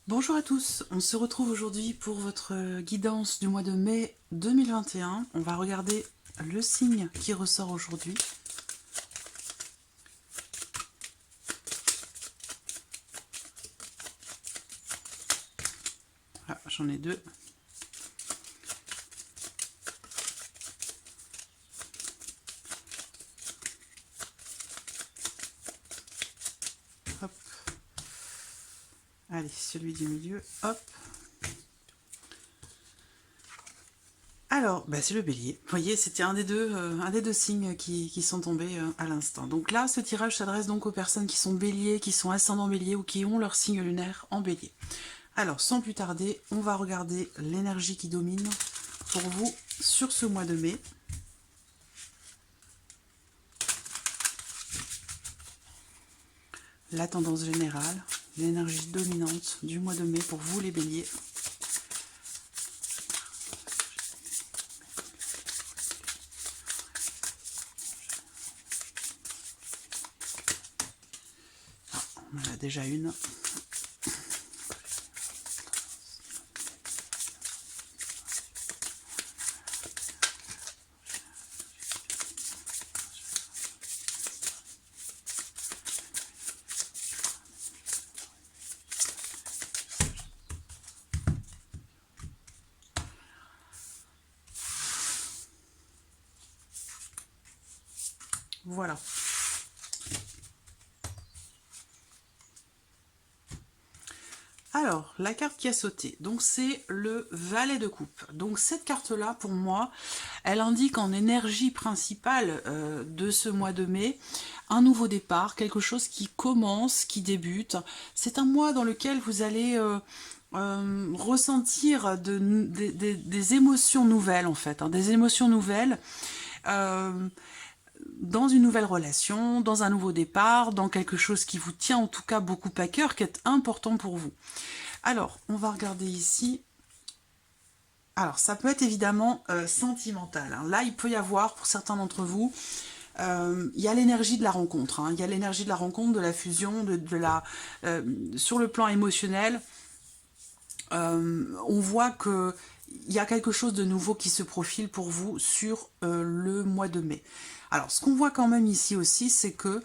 Bonjour à tous, on se retrouve aujourd'hui pour votre guidance du mois de mai 2021. On va regarder le signe qui ressort aujourd'hui. Ah, j'en ai deux. Hop. Allez, celui du milieu, hop. Alors, c'est le bélier. Vous voyez, c'était un des deux signes qui sont tombés à l'instant. Donc là, ce tirage s'adresse donc aux personnes qui sont béliers, qui sont ascendants bélier ou qui ont leur signe lunaire en bélier. Alors, sans plus tarder, on va regarder l'énergie qui domine pour vous sur ce mois de mai. La tendance générale, l'énergie dominante du mois de mai pour vous les béliers. Ah, on en a déjà une. Voilà. Alors, la carte qui a sauté, donc c'est le valet de coupe. Donc cette carte-là, pour moi, elle indique en énergie principale de ce mois de mai, un nouveau départ, quelque chose qui commence, qui débute. C'est un mois dans lequel vous allez ressentir des émotions nouvelles, en fait, hein, des émotions nouvelles. Dans une nouvelle relation, dans un nouveau départ, dans quelque chose qui vous tient en tout cas beaucoup à cœur, qui est important pour vous. Alors, on va regarder ici. Alors, ça peut être évidemment sentimental. Hein. Là, il peut y avoir, pour certains d'entre vous, il y a l'énergie de la rencontre. Hein. Il y a l'énergie de la rencontre, de la fusion, sur le plan émotionnel. On voit que il y a quelque chose de nouveau qui se profile pour vous sur le mois de mai. Alors, ce qu'on voit quand même ici aussi, c'est que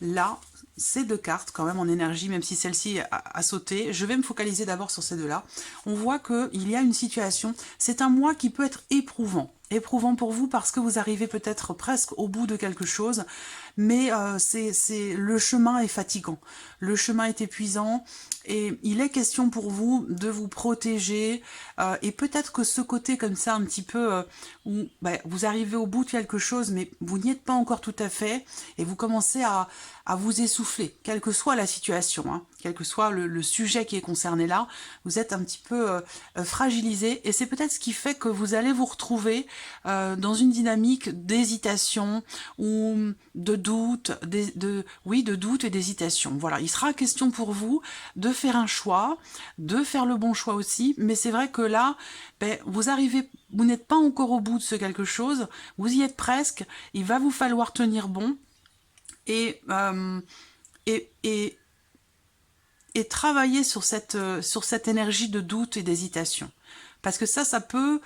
là, ces deux cartes, quand même en énergie, même si celle-ci a sauté, je vais me focaliser d'abord sur ces deux-là. On voit qu'il y a une situation, c'est un mois qui peut être éprouvant. Éprouvant pour vous parce que vous arrivez peut-être presque au bout de quelque chose, mais le chemin est fatigant, le chemin est épuisant, et il est question pour vous de vous protéger, et peut-être que ce côté comme ça un petit peu où vous arrivez au bout de quelque chose mais vous n'y êtes pas encore tout à fait et vous commencez à vous essouffler, quelle que soit la situation, hein, quel que soit le sujet qui est concerné là, vous êtes un petit peu fragilisé, et c'est peut-être ce qui fait que vous allez vous retrouver dans une dynamique d'hésitation ou de doute, de doute et d'hésitation. Voilà, il sera question pour vous de faire un choix, de faire le bon choix aussi, mais c'est vrai que là, vous arrivez, vous n'êtes pas encore au bout de ce quelque chose, vous y êtes presque, il va vous falloir tenir bon et, et travailler sur cette énergie de doute et d'hésitation. Parce que ça peut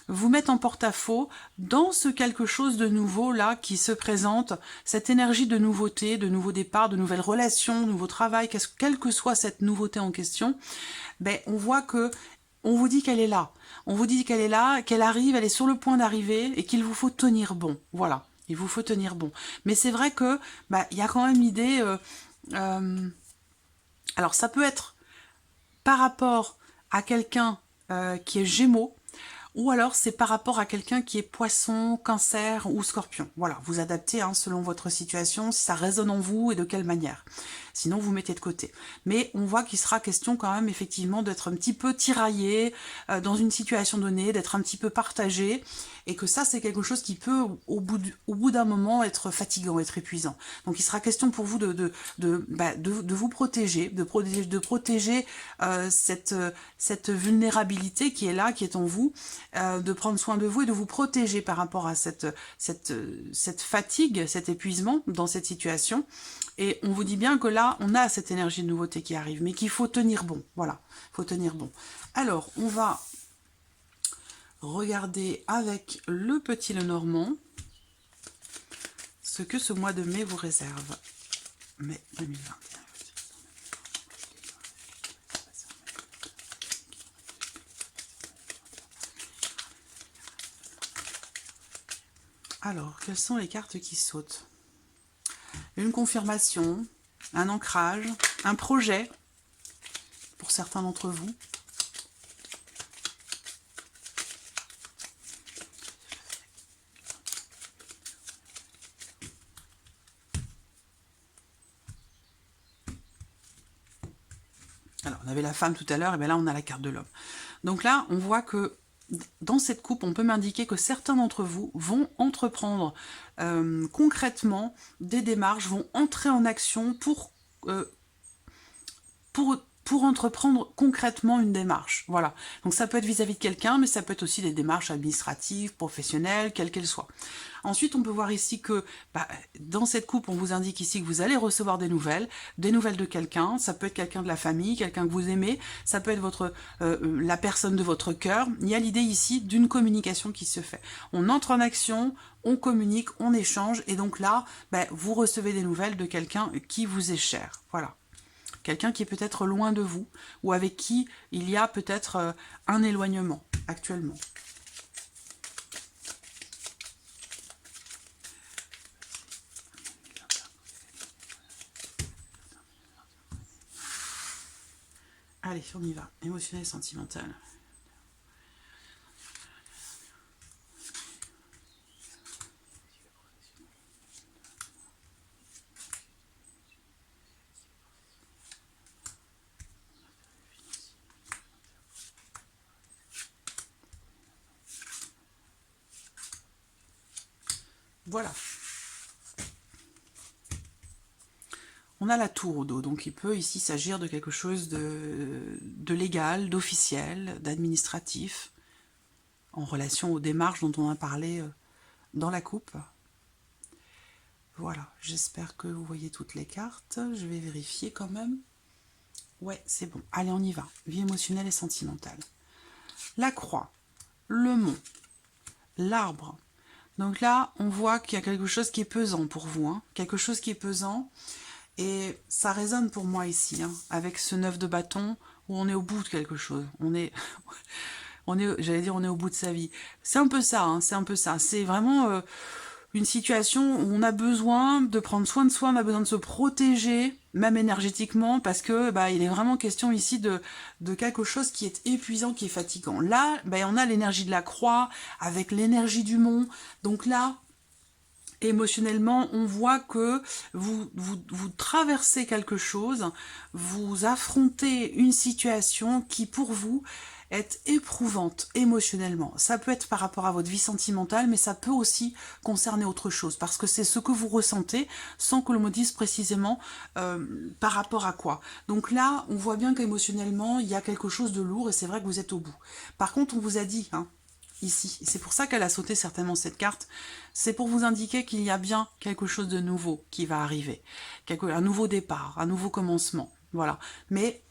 vous mettre en porte-à-faux dans ce quelque chose de nouveau là qui se présente, cette énergie de nouveauté, de nouveau départ, de nouvelles relations, de nouveau travail, quelle que soit cette nouveauté en question, on voit que on vous dit qu'elle est là. On vous dit qu'elle est là, qu'elle arrive, elle est sur le point d'arriver et qu'il vous faut tenir bon. Voilà, il vous faut tenir bon. Mais c'est vrai que il y a quand même l'idée... alors ça peut être par rapport à quelqu'un qui est Gémeaux, ou alors c'est par rapport à quelqu'un qui est Poisson, Cancer ou Scorpion. Voilà, vous adaptez selon votre situation, si ça résonne en vous et de quelle manière. Sinon, vous mettez de côté. Mais on voit qu'il sera question quand même effectivement d'être un petit peu tiraillé dans une situation donnée, d'être un petit peu partagé, et que ça, c'est quelque chose qui peut, au bout d'un moment, être fatigant, être épuisant. Donc, il sera question pour vous de vous protéger, de protéger cette vulnérabilité qui est là, qui est en vous, de prendre soin de vous et de vous protéger par rapport à cette fatigue, cet épuisement dans cette situation. Et on vous dit bien que là, là, on a cette énergie de nouveauté qui arrive, mais qu'il faut tenir bon. Voilà, il faut tenir bon. Alors, on va regarder avec le petit Lenormand ce que ce mois de mai vous réserve. Mai 2021. Alors, quelles sont les cartes qui sautent? Une confirmation, un ancrage, un projet, pour certains d'entre vous. Alors, on avait la femme tout à l'heure, et bien là, on a la carte de l'homme. Donc là, on voit que dans cette coupe, on peut m'indiquer que certains d'entre vous vont entreprendre concrètement des démarches, vont entrer en action pour entreprendre concrètement une démarche. Voilà. Donc ça peut être vis-à-vis de quelqu'un, mais ça peut être aussi des démarches administratives, professionnelles, quelles qu'elles soient. Ensuite, on peut voir ici que dans cette coupe, on vous indique ici que vous allez recevoir des nouvelles de quelqu'un. Ça peut être quelqu'un de la famille, quelqu'un que vous aimez. Ça peut être la personne de votre cœur. Il y a l'idée ici d'une communication qui se fait. On entre en action, on communique, on échange. Et donc là, vous recevez des nouvelles de quelqu'un qui vous est cher. Voilà. Quelqu'un qui est peut-être loin de vous ou avec qui il y a peut-être un éloignement actuellement. Allez, on y va. Émotionnel et sentimental. Voilà. On a la tour au dos, donc il peut ici s'agir de quelque chose de légal, d'officiel, d'administratif, en relation aux démarches dont on a parlé dans la coupe. Voilà, j'espère que vous voyez toutes les cartes. Je vais vérifier quand même. Ouais, c'est bon. Allez, on y va. Vie émotionnelle et sentimentale. La croix, le mont, l'arbre. Donc là, on voit qu'il y a quelque chose qui est pesant pour vous, hein. Quelque chose qui est pesant. Et ça résonne pour moi ici, hein, avec ce 9 de bâton, où on est au bout de quelque chose. J'allais dire, on est au bout de sa vie. C'est un peu ça, hein, c'est un peu ça. C'est vraiment une situation où on a besoin de prendre soin de soi, on a besoin de se protéger, même énergétiquement, parce que il est vraiment question ici de quelque chose qui est épuisant, qui est fatigant. Là, on a l'énergie de la croix, avec l'énergie du mont. Donc là, émotionnellement, on voit que vous traversez quelque chose, vous affrontez une situation qui, pour vous, est éprouvante émotionnellement. Ça peut être par rapport à votre vie sentimentale, mais ça peut aussi concerner autre chose, parce que c'est ce que vous ressentez, sans que l'on me dise précisément par rapport à quoi. Donc là, on voit bien qu'émotionnellement, il y a quelque chose de lourd, et c'est vrai que vous êtes au bout. Par contre, on vous a dit, hein, ici, c'est pour ça qu'elle a sauté certainement cette carte, c'est pour vous indiquer qu'il y a bien quelque chose de nouveau qui va arriver, un nouveau départ, un nouveau commencement, voilà. Mais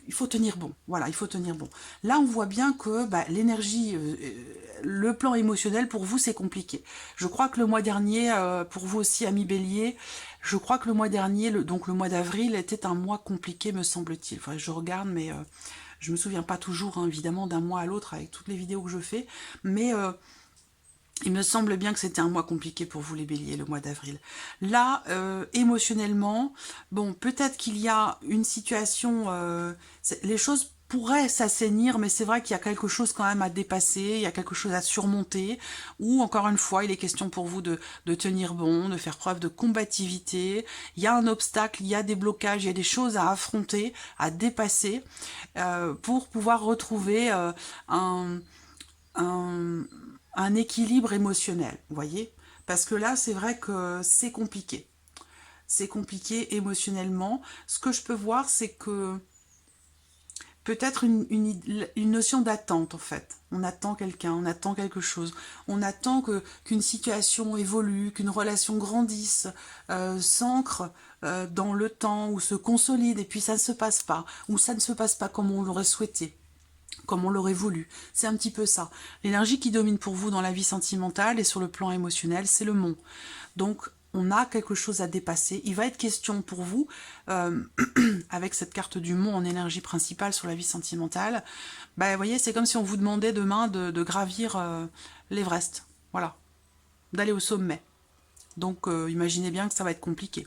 il faut tenir bon, voilà, il faut tenir bon. Là, on voit bien que l'énergie, le plan émotionnel, pour vous, c'est compliqué. Je crois que le mois dernier, pour vous aussi, amis Bélier, je crois que le mois dernier, donc le mois d'avril, était un mois compliqué, me semble-t-il. Enfin, je regarde, mais je me souviens pas toujours, hein, évidemment, d'un mois à l'autre, avec toutes les vidéos que je fais, mais il me semble bien que c'était un mois compliqué pour vous les béliers, le mois d'avril. Là, émotionnellement, bon, peut-être qu'il y a une situation, les choses pourraient s'assainir, mais c'est vrai qu'il y a quelque chose quand même à dépasser, il y a quelque chose à surmonter, ou encore une fois, il est question pour vous de tenir bon, de faire preuve de combativité, il y a un obstacle, il y a des blocages, il y a des choses à affronter, à dépasser, pour pouvoir retrouver un équilibre émotionnel, vous voyez? Parce que là, c'est vrai que c'est compliqué. C'est compliqué émotionnellement. Ce que je peux voir, c'est que peut-être une notion d'attente, en fait. On attend quelqu'un, on attend quelque chose. On attend qu'une situation évolue, qu'une relation grandisse, s'ancre dans le temps, ou se consolide, et puis ça ne se passe pas, ou ça ne se passe pas comme on l'aurait souhaité, comme on l'aurait voulu. C'est un petit peu ça. L'énergie qui domine pour vous dans la vie sentimentale et sur le plan émotionnel, c'est le mont. Donc, on a quelque chose à dépasser. Il va être question pour vous, avec cette carte du mont en énergie principale sur la vie sentimentale, vous voyez, c'est comme si on vous demandait demain de gravir l'Everest. Voilà, d'aller au sommet. Donc, imaginez bien que ça va être compliqué.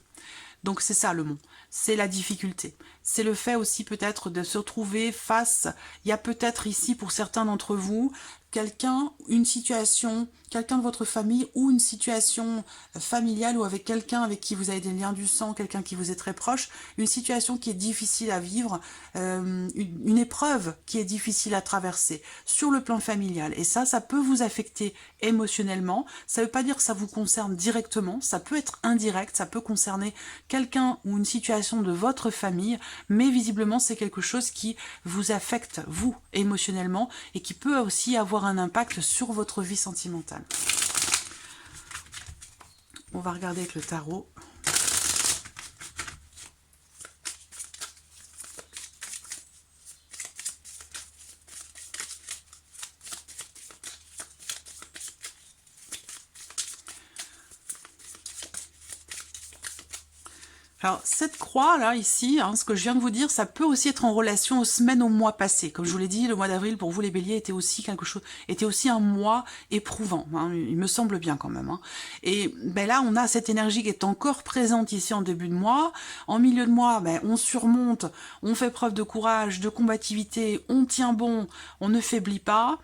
Donc, c'est ça le mont. C'est la difficulté. C'est le fait aussi peut-être de se retrouver face... Il y a peut-être ici, pour certains d'entre vous, quelqu'un, une situation, quelqu'un de votre famille ou une situation familiale ou avec quelqu'un avec qui vous avez des liens du sang, quelqu'un qui vous est très proche, une situation qui est difficile à vivre, une épreuve qui est difficile à traverser sur le plan familial. Et ça peut vous affecter émotionnellement. Ça ne veut pas dire que ça vous concerne directement, ça peut être indirect, ça peut concerner quelqu'un ou une situation de votre famille, mais visiblement c'est quelque chose qui vous affecte, vous, émotionnellement, et qui peut aussi avoir un impact sur votre vie sentimentale. On va regarder avec le tarot. Alors, cette croix, là, ici, ce que je viens de vous dire, ça peut aussi être en relation aux semaines, aux mois passés. Comme je vous l'ai dit, le mois d'avril, pour vous, les béliers, était aussi un mois éprouvant. Il me semble bien, quand même. Et là, on a cette énergie qui est encore présente ici en début de mois. En milieu de mois, on surmonte, on fait preuve de courage, de combativité, on tient bon, on ne faiblit pas.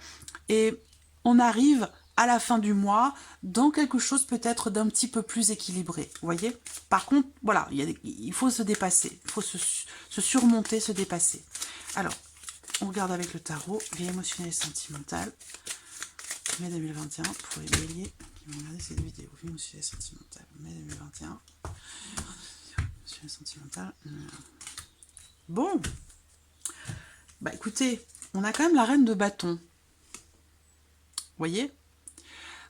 Et on arrive à la fin du mois, dans quelque chose peut-être d'un petit peu plus équilibré, vous voyez. Par contre, voilà, il faut se dépasser, il faut se surmonter, se dépasser. Alors, on regarde avec le tarot, vie émotionnelle et sentimentale, mai 2021, pour les béliers qui vont regarder cette vidéo, vie émotionnelle et sentimentale, mai 2021, émotionnelle et sentimentale. Bon, écoutez, on a quand même la reine de bâton, vous voyez.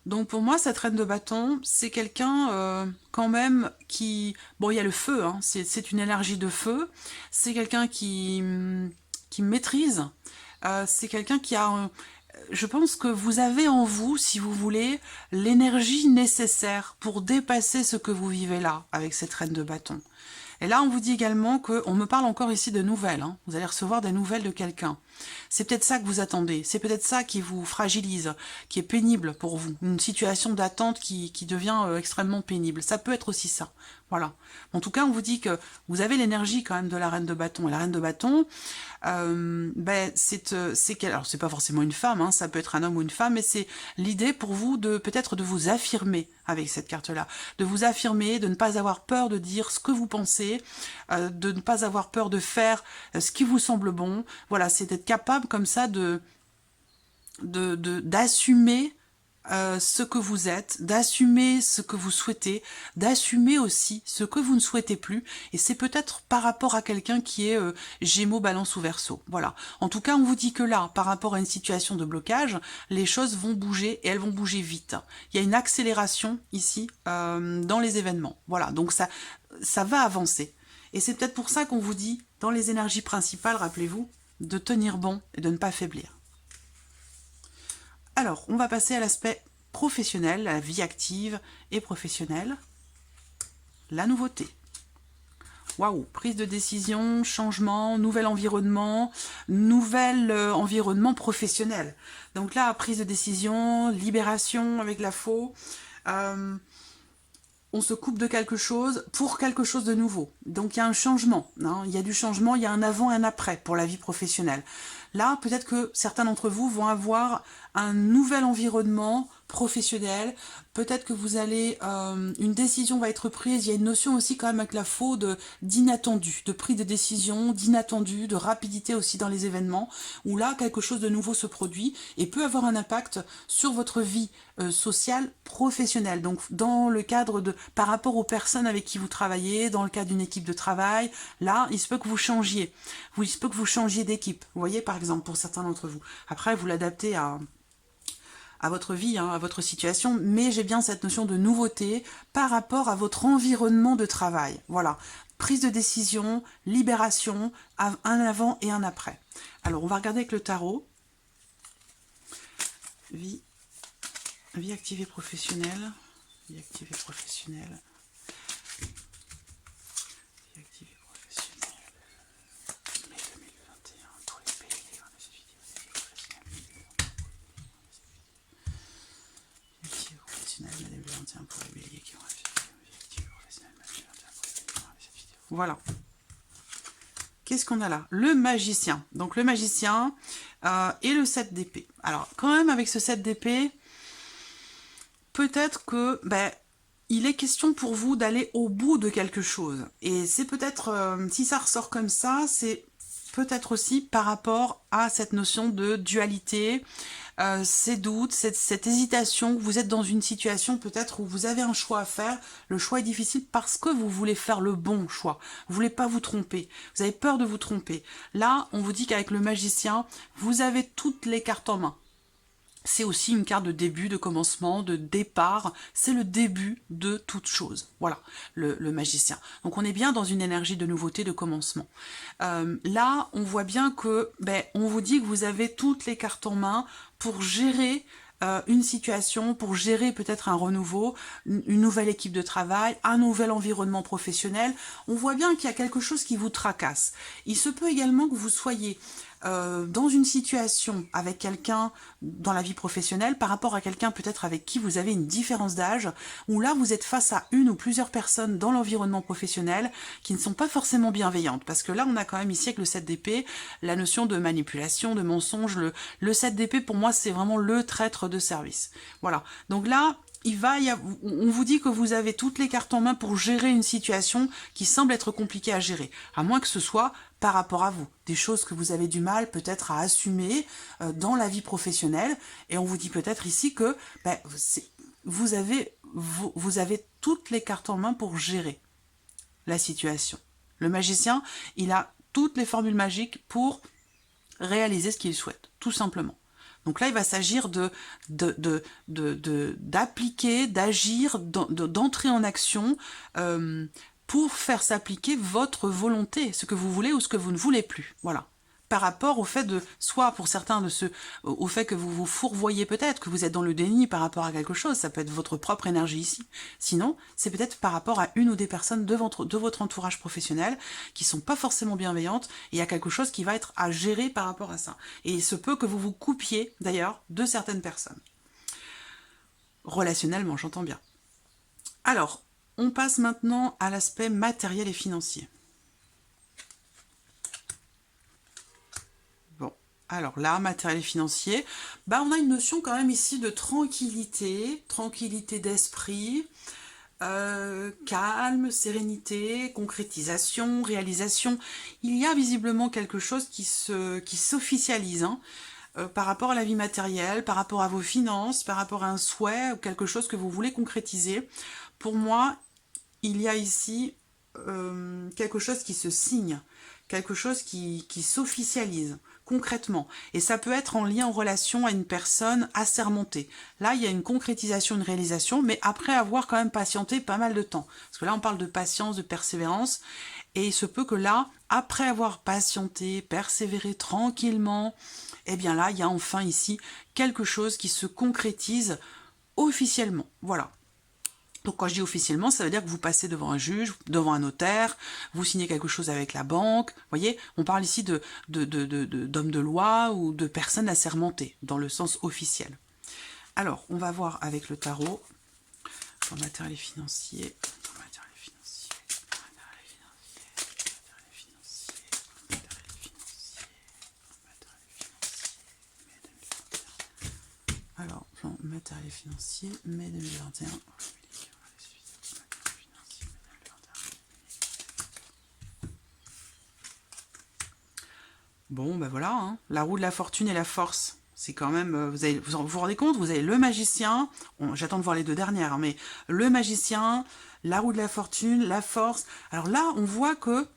Donc pour moi, cette reine de bâton, c'est quelqu'un quand même qui... Bon, il y a le feu, c'est une énergie de feu. C'est quelqu'un qui maîtrise. C'est quelqu'un qui a... je pense que vous avez en vous, si vous voulez, l'énergie nécessaire pour dépasser ce que vous vivez là, avec cette reine de bâton. Et là, on vous dit également qu'on me parle encore ici de nouvelles. Vous allez recevoir des nouvelles de quelqu'un. C'est peut-être ça que vous attendez. C'est peut-être ça qui vous fragilise, qui est pénible pour vous. Une situation d'attente qui devient extrêmement pénible. Ça peut être aussi ça. Voilà. En tout cas, on vous dit que vous avez l'énergie quand même de la reine de bâton. Et la reine de bâton, alors c'est pas forcément une femme, ça peut être un homme ou une femme, mais c'est l'idée pour vous de peut-être de vous affirmer avec cette carte-là, de vous affirmer, de ne pas avoir peur de dire ce que vous pensez, de ne pas avoir peur de faire ce qui vous semble bon. Voilà, c'est d'être capable comme ça d'assumer ce que vous êtes, d'assumer ce que vous souhaitez, d'assumer aussi ce que vous ne souhaitez plus, et c'est peut-être par rapport à quelqu'un qui est Gémeaux, Balance ou Verseau. Voilà. En tout cas, on vous dit que là, par rapport à une situation de blocage, les choses vont bouger, et elles vont bouger vite. Il y a une accélération ici dans les événements. Voilà, donc ça va avancer. Et c'est peut-être pour ça qu'on vous dit, dans les énergies principales, rappelez-vous, de tenir bon et de ne pas faiblir. Alors, on va passer à l'aspect professionnel, la vie active et professionnelle. La nouveauté. Waouh, prise de décision, changement, nouvel environnement professionnel. Donc là, prise de décision, libération avec la faux. On se coupe de quelque chose pour quelque chose de nouveau. Donc il y a un changement, il y a du changement, il y a un avant et un après pour la vie professionnelle. Là, peut-être que certains d'entre vous vont avoir un nouvel environnement professionnel, peut-être que vous allez, une décision va être prise, il y a une notion aussi quand même avec la faux d'inattendu, de prise de décision, d'inattendu, de rapidité aussi dans les événements, où là quelque chose de nouveau se produit et peut avoir un impact sur votre vie sociale, professionnelle. Donc dans le cadre par rapport aux personnes avec qui vous travaillez, dans le cadre d'une équipe de travail, là il se peut que vous changiez, il se peut que vous changiez d'équipe, vous voyez par exemple pour certains d'entre vous. Après vous l'adaptez à votre vie, hein, à votre situation, mais j'ai bien cette notion de nouveauté par rapport à votre environnement de travail. Voilà, prise de décision, libération, un avant et un après. Alors, on va regarder avec le tarot. Vie activée professionnelle. Vie activée professionnelle. Vie activée professionnelle. Mai 2021 pour les béliers. Vie activée professionnelle. Mai 2021 pour les béliers qui ont vie activée professionnelle. Mai 2021 pour les béliers. Voilà. Qu'est-ce qu'on a là? Le magicien. Donc le magicien et le 7 d'épée. Alors quand même avec ce 7 d'épée, peut-être que il est question pour vous d'aller au bout de quelque chose. Et c'est peut-être, si ça ressort comme ça, c'est peut-être aussi par rapport à cette notion de dualité, ces doutes, cette hésitation, vous êtes dans une situation peut-être où vous avez un choix à faire, le choix est difficile parce que vous voulez faire le bon choix, vous voulez pas vous tromper, vous avez peur de vous tromper. Là, on vous dit qu'avec le magicien, vous avez toutes les cartes en main. C'est aussi une carte de début, de commencement, de départ. C'est le début de toute chose. Voilà, le magicien. Donc on est bien dans une énergie de nouveauté, de commencement. Là, on voit bien que, on vous dit que vous avez toutes les cartes en main pour gérer une situation, pour gérer peut-être un renouveau, une nouvelle équipe de travail, un nouvel environnement professionnel. On voit bien qu'il y a quelque chose qui vous tracasse. Il se peut également que vous soyez dans une situation avec quelqu'un dans la vie professionnelle par rapport à quelqu'un peut-être avec qui vous avez une différence d'âge, où là vous êtes face à une ou plusieurs personnes dans l'environnement professionnel qui ne sont pas forcément bienveillantes, parce que là on a quand même ici avec le 7 d'épée la notion de manipulation, de mensonge. Le 7 d'épée pour moi c'est vraiment le traître de service. Voilà, donc là on vous dit que vous avez toutes les cartes en main pour gérer une situation qui semble être compliquée à gérer, à moins que ce soit par rapport à vous, des choses que vous avez du mal peut-être à assumer dans la vie professionnelle, et on vous dit peut-être ici que vous avez toutes les cartes en main pour gérer la situation. Le magicien, il a toutes les formules magiques pour réaliser ce qu'il souhaite, tout simplement. Donc là, il va s'agir d'appliquer, d'agir, d'entrer en action pour faire s'appliquer votre volonté, ce que vous voulez ou ce que vous ne voulez plus. Voilà. Par rapport au fait de, soit pour certains au fait que vous vous fourvoyez peut-être, que vous êtes dans le déni par rapport à quelque chose, ça peut être votre propre énergie ici. Sinon, c'est peut-être par rapport à une ou des personnes de votre entourage professionnel qui sont pas forcément bienveillantes, et il y a quelque chose qui va être à gérer par rapport à ça. Et il se peut que vous vous coupiez, d'ailleurs, de certaines personnes. Relationnellement, j'entends bien. Alors, on passe maintenant à l'aspect matériel et financier. Alors là, matériel et financier, on a une notion quand même ici de tranquillité d'esprit, calme, sérénité, concrétisation, réalisation. Il y a visiblement quelque chose qui s'officialise par rapport à la vie matérielle, par rapport à vos finances, par rapport à un souhait ou quelque chose que vous voulez concrétiser. Pour moi, il y a ici quelque chose qui se signe, quelque chose qui s'officialise concrètement. Et ça peut être en lien, en relation à une personne assermentée. Là, il y a une concrétisation, une réalisation, mais après avoir quand même patienté pas mal de temps. Parce que là, on parle de patience, de persévérance. Et il se peut que là, après avoir patienté, persévéré tranquillement, eh bien là, il y a enfin ici quelque chose qui se concrétise officiellement. Voilà. Donc quand je dis officiellement, ça veut dire que vous passez devant un juge, devant un notaire, vous signez quelque chose avec la banque. Vous voyez, on parle ici d'hommes de loi ou de personnes assermentées, dans le sens officiel. Alors, on va voir avec le tarot, pour matériel financier, alors, plan matériel financier, mai 2021. Bon, voilà, la roue de la fortune et la force. C'est quand même, vous rendez compte, vous avez le magicien, j'attends de voir les deux dernières, mais le magicien, la roue de la fortune, la force. Alors là, on voit que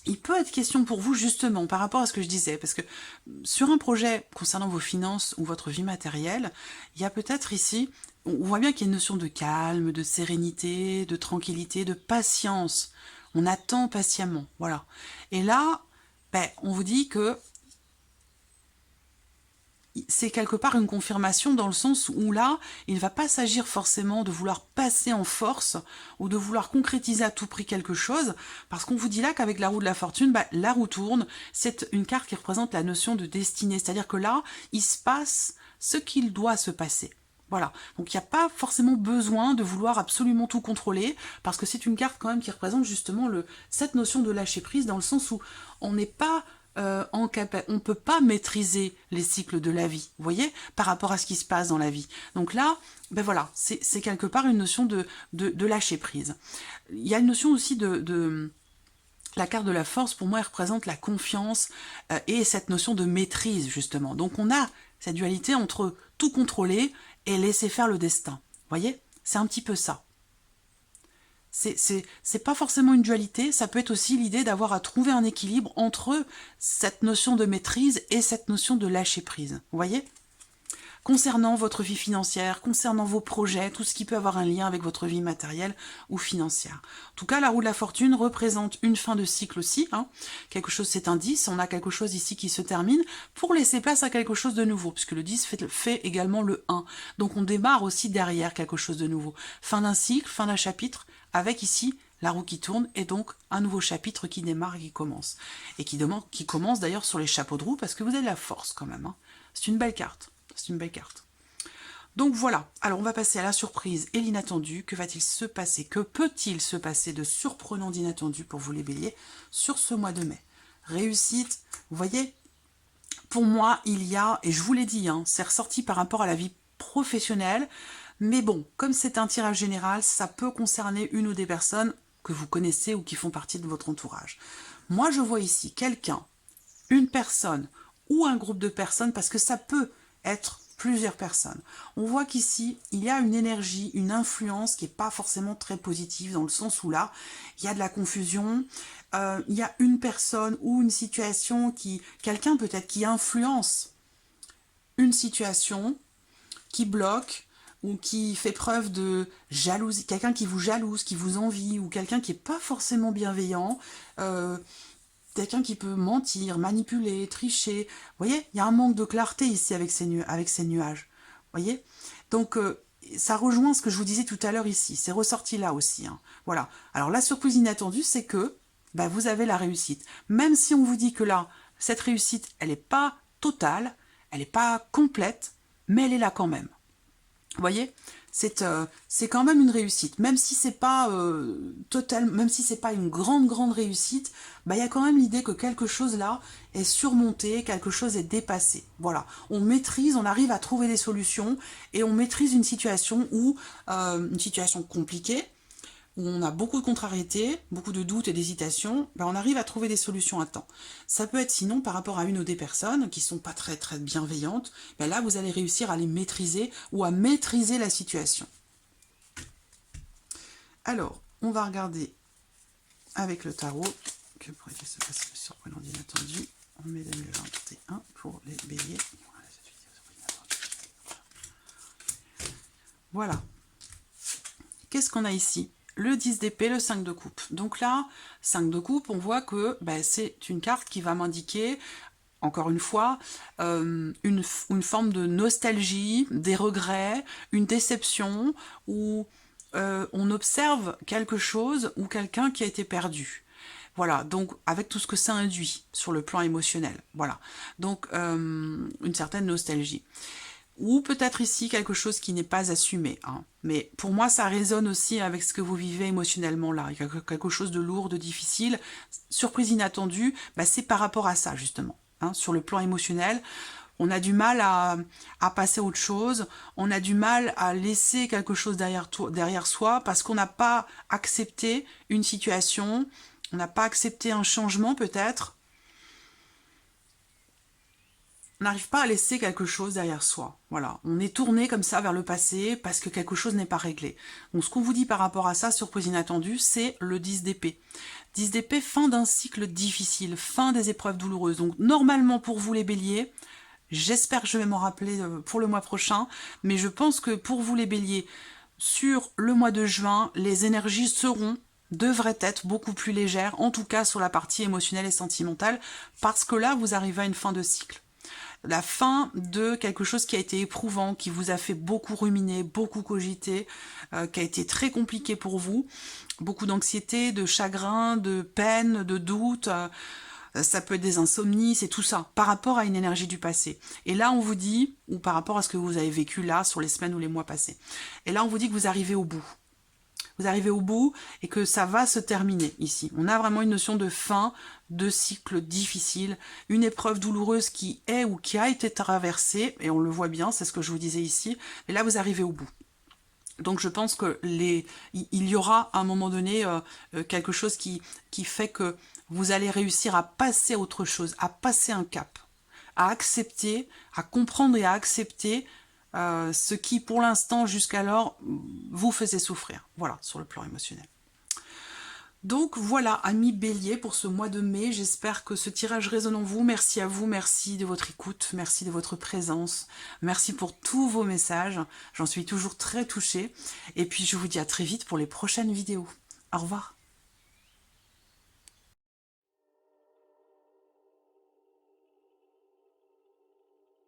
il peut être question pour vous justement par rapport à ce que je disais, parce que sur un projet concernant vos finances ou votre vie matérielle, il y a peut-être ici, on voit bien qu'il y a une notion de calme, de sérénité, de tranquillité, de patience. On attend patiemment, voilà. Et là, ben, on vous dit que c'est quelque part une confirmation dans le sens où là, il ne va pas s'agir forcément de vouloir passer en force ou de vouloir concrétiser à tout prix quelque chose, parce qu'on vous dit là qu'avec la roue de la fortune, bah, la roue tourne, c'est une carte qui représente la notion de destinée, c'est-à-dire que là, il se passe ce qu'il doit se passer. Voilà, donc il n'y a pas forcément besoin de vouloir absolument tout contrôler, parce que c'est une carte quand même qui représente justement cette notion de lâcher prise, dans le sens où on n'est pas on ne peut pas maîtriser les cycles de la vie, vous voyez, par rapport à ce qui se passe dans la vie. Donc là, ben voilà, c'est quelque part une notion de lâcher prise. Il y a une notion aussi la carte de la force, pour moi, elle représente la confiance et cette notion de maîtrise, justement. Donc on a cette dualité entre tout contrôler et laisser faire le destin. Vous voyez, c'est un petit peu ça. C'est pas forcément une dualité, ça peut être aussi l'idée d'avoir à trouver un équilibre entre cette notion de maîtrise et cette notion de lâcher prise. Vous voyez ? Concernant votre vie financière, concernant vos projets, tout ce qui peut avoir un lien avec votre vie matérielle ou financière. En tout cas, la roue de la fortune représente une fin de cycle aussi. Hein. Quelque chose, c'est un 10, on a quelque chose ici qui se termine pour laisser place à quelque chose de nouveau, puisque le 10 fait également le 1. Donc on démarre aussi derrière quelque chose de nouveau. Fin d'un cycle, fin d'un chapitre, avec ici la roue qui tourne et donc un nouveau chapitre qui démarre et qui commence. Et qui commence d'ailleurs sur les chapeaux de roue parce que vous avez de la force quand même. Hein. C'est une belle carte. C'est une belle carte. Donc voilà, alors on va passer à la surprise et l'inattendu. Que va-t-il se passer? Que peut-il se passer de surprenant, d'inattendu pour vous les béliers sur ce mois de mai? Réussite, vous voyez, pour moi il y a, et je vous l'ai dit, hein, c'est ressorti par rapport à la vie professionnelle, mais bon, comme c'est un tirage général, ça peut concerner une ou des personnes que vous connaissez ou qui font partie de votre entourage. Moi je vois ici quelqu'un, une personne ou un groupe de personnes, parce que ça peut être plusieurs personnes. On voit qu'ici, il y a une énergie, une influence qui n'est pas forcément très positive, dans le sens où là, il y a de la confusion, il y a une personne ou une situation quelqu'un peut-être qui influence une situation, qui bloque, ou qui fait preuve de jalousie, quelqu'un qui vous jalouse, qui vous envie, ou quelqu'un qui n'est pas forcément bienveillant, quelqu'un qui peut mentir, manipuler, tricher. Vous voyez, il y a un manque de clarté ici avec ces nuages. Vous voyez? Donc, ça rejoint ce que je vous disais tout à l'heure ici. C'est ressorti là aussi. Hein. Voilà. Alors, la surprise inattendue, c'est que bah, vous avez la réussite. Même si on vous dit que là, cette réussite, elle n'est pas totale, elle n'est pas complète, mais elle est là quand même. Vous voyez, c'est quand même une réussite, même si c'est pas même si c'est pas une grande réussite, bah il y a quand même l'idée que quelque chose là est surmonté, quelque chose est dépassé. Voilà, on maîtrise, on arrive à trouver des solutions et on maîtrise une situation une situation compliquée, où on a beaucoup de contrariétés, beaucoup de doutes et d'hésitations, ben on arrive à trouver des solutions à temps. Ça peut être sinon par rapport à une ou des personnes qui sont pas très bienveillantes, ben là vous allez réussir à les maîtriser ou à maîtriser la situation. Alors, on va regarder avec le tarot, que pourrait-il se passer de surprenant d'inattendu en mai 2021 pour les béliers. Voilà. Qu'est-ce qu'on a ici ? Le 10 d'épée, le 5 de coupe. Donc là, 5 de coupe, on voit que ben, c'est une carte qui va m'indiquer, encore une fois, une forme de nostalgie, des regrets, une déception, où on observe quelque chose ou quelqu'un qui a été perdu. Voilà, donc avec tout ce que ça induit sur le plan émotionnel. Voilà, donc une certaine nostalgie. Ou peut-être ici quelque chose qui n'est pas assumé. Hein. Mais pour moi, ça résonne aussi avec ce que vous vivez émotionnellement là. Il y a quelque chose de lourd, de difficile. Surprise inattendue, bah, c'est par rapport à ça justement. Hein. Sur le plan émotionnel, on a du mal à passer à autre chose. On a du mal à laisser quelque chose derrière soi parce qu'on n'a pas accepté une situation, on n'a pas accepté un changement peut-être. on n'arrive pas à laisser quelque chose derrière soi. Voilà, on est tourné comme ça vers le passé parce que quelque chose n'est pas réglé. Donc ce qu'on vous dit par rapport à ça, surprise inattendue, c'est le 10 d'épée. 10 d'épée, fin d'un cycle difficile, fin des épreuves douloureuses. Donc normalement pour vous les béliers, j'espère que je vais m'en rappeler pour le mois prochain, mais je pense que pour vous les béliers, sur le mois de juin, les énergies devraient être beaucoup plus légères, en tout cas sur la partie émotionnelle et sentimentale, parce que là, vous arrivez à une fin de cycle. La fin de quelque chose qui a été éprouvant, qui vous a fait beaucoup ruminer, beaucoup cogiter, qui a été très compliqué pour vous, beaucoup d'anxiété, de chagrin, de peine, de doute, ça peut être des insomnies, c'est tout ça, par rapport à une énergie du passé. Et là, on vous dit, ou par rapport à ce que vous avez vécu là, sur les semaines ou les mois passés, et là, on vous dit que vous arrivez au bout. Vous arrivez au bout et que ça va se terminer ici. On a vraiment une notion de fin, de cycle difficile, une épreuve douloureuse qui est ou qui a été traversée, et on le voit bien, c'est ce que je vous disais ici, et là vous arrivez au bout. Donc je pense que il y aura à un moment donné quelque chose qui fait que vous allez réussir à passer à autre chose, à passer un cap, à accepter, à comprendre et à accepter ce qui, pour l'instant, jusqu'alors, vous faisait souffrir. Voilà, sur le plan émotionnel. Donc voilà, amis bélier, pour ce mois de mai, j'espère que ce tirage résonne en vous. Merci à vous, merci de votre écoute, merci de votre présence, merci pour tous vos messages. J'en suis toujours très touchée. Et puis je vous dis à très vite pour les prochaines vidéos. Au revoir.